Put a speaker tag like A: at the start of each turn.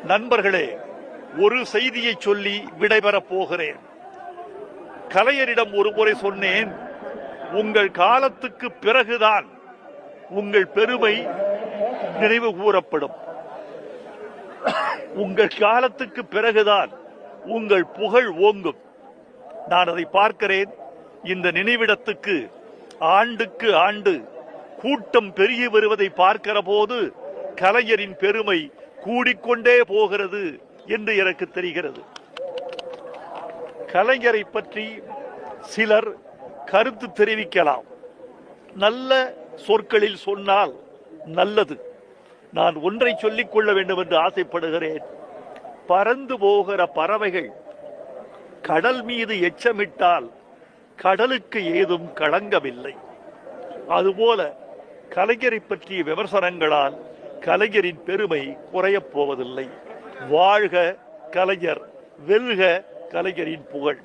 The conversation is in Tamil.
A: நண்பர்களே, ஒரு செய்தியை சொல்லி விடைபெறப் போகிறேன். கலைஞரிடம் ஒருமுறை சொன்னேன், உங்கள் காலத்துக்கு பிறகுதான் உங்கள் பெருமை நினைவு கூறப்படும். உங்கள் காலத்துக்கு பிறகுதான் உங்கள் புகழ் ஓங்கும். நான் அதை பார்க்கிறேன். இந்த நினைவிடத்துக்கு ஆண்டுக்கு ஆண்டு கூட்டம் பெருகி வருவதை பார்க்கிற போது கலைஞரின் பெருமை கூடிக்கொண்டே போகிறது என்று எனக்கு தெரிகிறது. கலைஞரை பற்றி சிலர் கருத்து தெரிவிக்கலாம். நல்ல சொற்களில் சொன்னால் நல்லது. நான் ஒன்றை சொல்லிக் கொள்ள வேண்டும் என்று ஆசைப்படுகிறேன். பறந்து போகிற பறவைகள் கடல் மீது எச்சமிட்டால் கடலுக்கு ஏதும் களங்கமில்லை. அதுபோல கலைஞரை பற்றிய விமர்சனங்களால் கலைஞரின் பெருமை குறையப் போவதில்லை. வாழ்க கலைஞர், வெல்க கலைஞரின் புகழ்.